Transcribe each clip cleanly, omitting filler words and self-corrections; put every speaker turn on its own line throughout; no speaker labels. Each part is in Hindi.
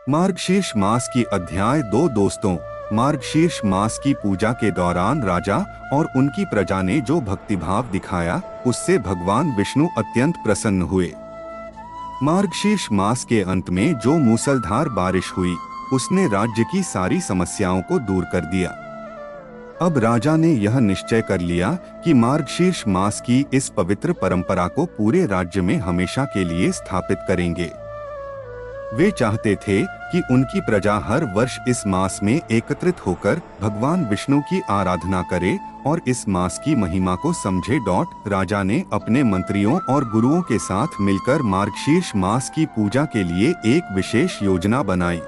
मार्गशीर्ष मास की अध्याय 2। दोस्तों, मार्गशीर्ष मास की पूजा के दौरान राजा और उनकी प्रजा ने जो भक्तिभाव दिखाया, उससे भगवान विष्णु अत्यंत प्रसन्न हुए। मार्गशीर्ष मास के अंत में जो मूसलधार बारिश हुई, उसने राज्य की सारी समस्याओं को दूर कर दिया। अब राजा ने यह निश्चय कर लिया कि मार्गशीर्ष मास की इस पवित्र परंपरा को पूरे राज्य में हमेशा के लिए स्थापित करेंगे। वे चाहते थे कि उनकी प्रजा हर वर्ष इस मास में एकत्रित होकर भगवान विष्णु की आराधना करे और इस मास की महिमा को समझे। राजा ने अपने मंत्रियों और गुरुओं के साथ मिलकर मार्गशीर्ष मास की पूजा के लिए एक विशेष योजना बनाई।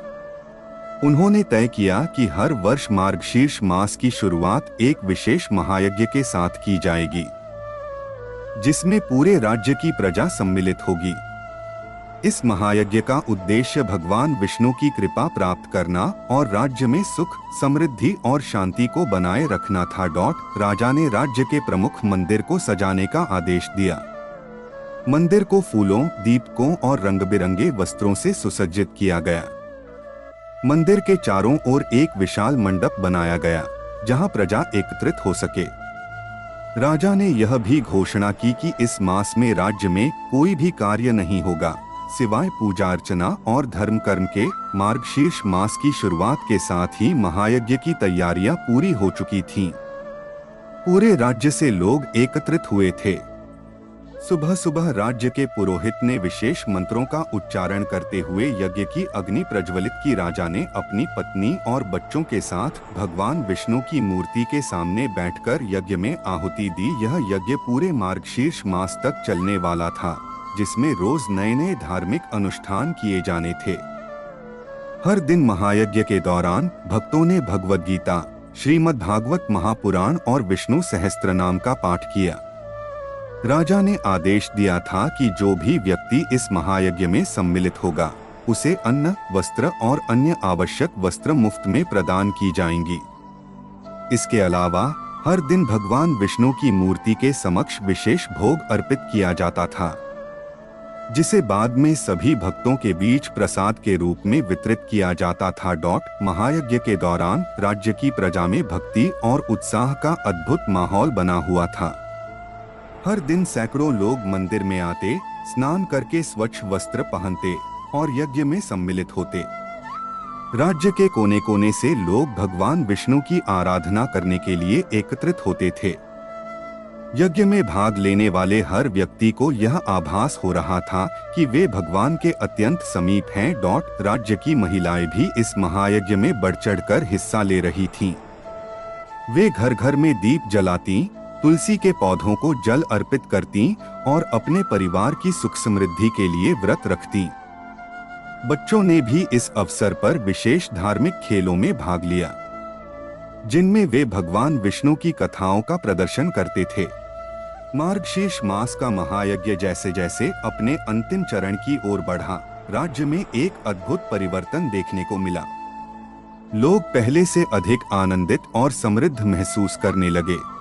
उन्होंने तय किया कि हर वर्ष मार्गशीर्ष मास की शुरुआत एक विशेष महायज्ञ के साथ की जाएगी, जिसमें पूरे राज्य की प्रजा सम्मिलित होगी। इस महायज्ञ का उद्देश्य भगवान विष्णु की कृपा प्राप्त करना और राज्य में सुख, समृद्धि और शांति को बनाए रखना था। राजा ने राज्य के प्रमुख मंदिर को सजाने का आदेश दिया। मंदिर को फूलों, दीपकों और रंग-बिरंगे वस्त्रों से सुसज्जित किया गया। मंदिर के चारों ओर एक विशाल मंडप बनाया गया, जहां प्रजा एकत्रित हो सके। राजा ने यह भी घोषणा की कि इस मास में राज्य में कोई भी कार्य नहीं होगा, सिवाय पूजा अर्चना और धर्म कर्म के। मार्गशीर्ष मास की शुरुआत के साथ ही महायज्ञ की तैयारियां पूरी हो चुकी थीं। पूरे राज्य से लोग एकत्रित हुए थे। सुबह सुबह राज्य के पुरोहित ने विशेष मंत्रों का उच्चारण करते हुए यज्ञ की अग्नि प्रज्वलित की। राजा ने अपनी पत्नी और बच्चों के साथ भगवान विष्णु की मूर्ति के सामने बैठकर यज्ञ में आहुति दी। यह यज्ञ पूरे मार्गशीर्ष मास तक चलने वाला था, जिसमें रोज नए नए धार्मिक अनुष्ठान किए जाने थे। हर दिन महायज्ञ के दौरान भक्तों ने भगवद गीता, श्रीमद् भागवत महापुराण और विष्णु सहस्त्रनाम का पाठ किया। राजा ने आदेश दिया था कि जो भी व्यक्ति इस महायज्ञ में सम्मिलित होगा, उसे अन्न, वस्त्र और अन्य आवश्यक वस्त्र मुफ्त में प्रदान की जाएंगी। इसके अलावा हर दिन भगवान विष्णु की मूर्ति के समक्ष विशेष भोग अर्पित किया जाता था, जिसे बाद में सभी भक्तों के बीच प्रसाद के रूप में वितरित किया जाता था। महायज्ञ के दौरान राज्य की प्रजा में भक्ति और उत्साह का अद्भुत माहौल बना हुआ था। हर दिन सैकड़ों लोग मंदिर में आते, स्नान करके स्वच्छ वस्त्र पहनते और यज्ञ में सम्मिलित होते। राज्य के कोने कोने से लोग भगवान विष्णु की आराधना करने के लिए एकत्रित होते थे। यज्ञ में भाग लेने वाले हर व्यक्ति को यह आभास हो रहा था कि वे भगवान के अत्यंत समीप हैं। राज्य की महिलाएं भी इस महायज्ञ में बढ़ चढ़कर हिस्सा ले रही थीं। वे घर घर में दीप जलाती, तुलसी के पौधों को जल अर्पित करती और अपने परिवार की सुख समृद्धि के लिए व्रत रखती। बच्चों ने भी इस अवसर पर विशेष धार्मिक खेलों में भाग लिया, जिनमें वे भगवान विष्णु की कथाओं का प्रदर्शन करते थे। मार्गशीर्ष मास का महायज्ञ जैसे जैसे अपने अंतिम चरण की ओर बढ़ा, राज्य में एक अद्भुत परिवर्तन देखने को मिला। लोग पहले से अधिक आनंदित और समृद्ध महसूस करने लगे।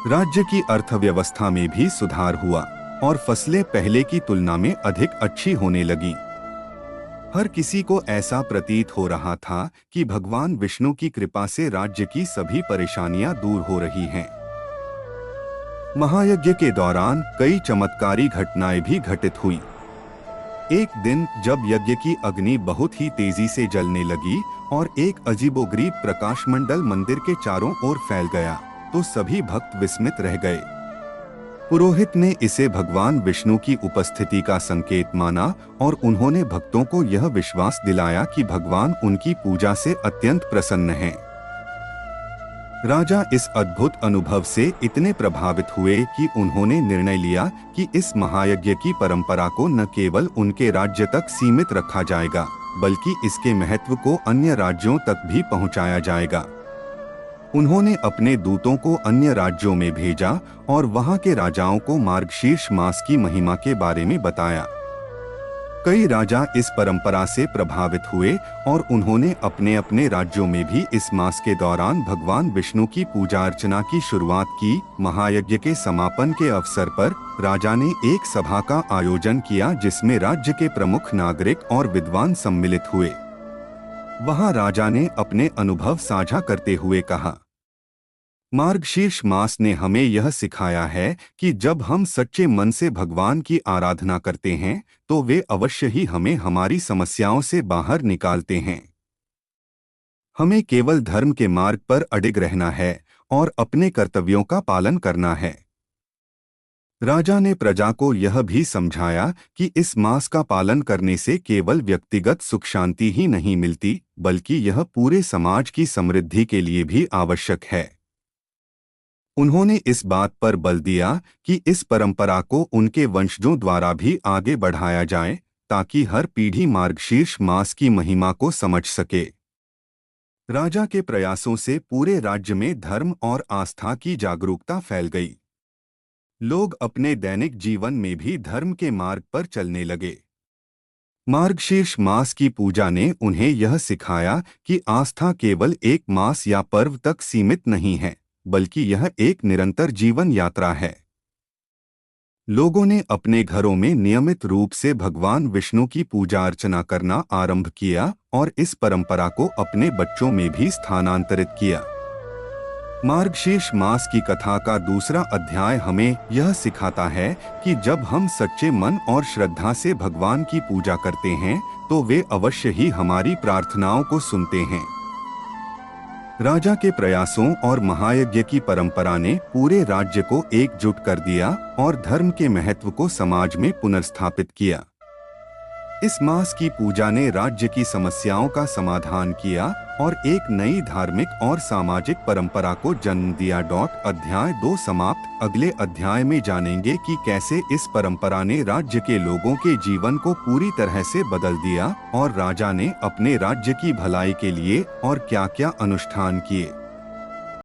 राज्य की अर्थव्यवस्था में भी सुधार हुआ और फसलें पहले की तुलना में अधिक अच्छी होने लगी। हर किसी को ऐसा प्रतीत हो रहा था कि भगवान विष्णु की कृपा से राज्य की सभी परेशानियां दूर हो रही हैं। महायज्ञ के दौरान कई चमत्कारी घटनाएं भी घटित हुई। एक दिन जब यज्ञ की अग्नि बहुत ही तेजी से जलने लगी और एक अजीबोगरीब प्रकाशमंडल मंदिर के चारों ओर फैल गया, तो सभी भक्त विस्मित रह गए। पुरोहित ने इसे भगवान विष्णु की उपस्थिति का संकेत माना और उन्होंने भक्तों को यह विश्वास दिलाया कि भगवान उनकी पूजा से अत्यंत प्रसन्न हैं। राजा इस अद्भुत अनुभव से इतने प्रभावित हुए कि उन्होंने निर्णय लिया कि इस महायज्ञ की परंपरा को न केवल उनके राज्य तक सीमित रखा जाएगा, बल्कि इसके महत्व को अन्य राज्यों तक भी पहुंचाया जाएगा। उन्होंने अपने दूतों को अन्य राज्यों में भेजा और वहां के राजाओं को मार्गशीर्ष मास की महिमा के बारे में बताया। कई राजा इस परंपरा से प्रभावित हुए और उन्होंने अपने अपने राज्यों में भी इस मास के दौरान भगवान विष्णु की पूजा अर्चना की शुरुआत की। महायज्ञ के समापन के अवसर पर राजा ने एक सभा का आयोजन किया जिसमें राज्य के प्रमुख नागरिक और विद्वान सम्मिलित हुए। वहां राजा ने अपने अनुभव साझा करते हुए कहा, मार्गशीर्ष मास ने हमें यह सिखाया है कि जब हम सच्चे मन से भगवान की आराधना करते हैं तो वे अवश्य ही हमें हमारी समस्याओं से बाहर निकालते हैं। हमें केवल धर्म के मार्ग पर अडिग रहना है और अपने कर्तव्यों का पालन करना है। राजा ने प्रजा को यह भी समझाया कि इस मास का पालन करने से केवल व्यक्तिगत सुख शांति ही नहीं मिलती, बल्कि यह पूरे समाज की समृद्धि के लिए भी आवश्यक है। उन्होंने इस बात पर बल दिया कि इस परंपरा को उनके वंशजों द्वारा भी आगे बढ़ाया जाए ताकि हर पीढ़ी मार्गशीर्ष मास की महिमा को समझ सके। राजा के प्रयासों से पूरे राज्य में धर्म और आस्था की जागरूकता फैल गई। लोग अपने दैनिक जीवन में भी धर्म के मार्ग पर चलने लगे। मार्गशीर्ष मास की पूजा ने उन्हें यह सिखाया कि आस्था केवल एक मास या पर्व तक सीमित नहीं है, बल्कि यह एक निरंतर जीवन यात्रा है। लोगों ने अपने घरों में नियमित रूप से भगवान विष्णु की पूजा अर्चना करना आरंभ किया और इस परंपरा को अपने बच्चों में भी स्थानांतरित किया। मार्गशीर्ष मास की कथा का दूसरा अध्याय हमें यह सिखाता है कि जब हम सच्चे मन और श्रद्धा से भगवान की पूजा करते हैं तो वे अवश्य ही हमारी प्रार्थनाओं को सुनते हैं। राजा के प्रयासों और महायज्ञ की परंपरा ने पूरे राज्य को एकजुट कर दिया और धर्म के महत्व को समाज में पुनर्स्थापित किया। इस मास की पूजा ने राज्य की समस्याओं का समाधान किया और एक नई धार्मिक और सामाजिक परंपरा को जन्म दिया। अध्याय 2 समाप्त। अगले अध्याय में जानेंगे कि कैसे इस परंपरा ने राज्य के लोगों के जीवन को पूरी तरह से बदल दिया और राजा ने अपने राज्य की भलाई के लिए और क्या-क्या अनुष्ठान किए।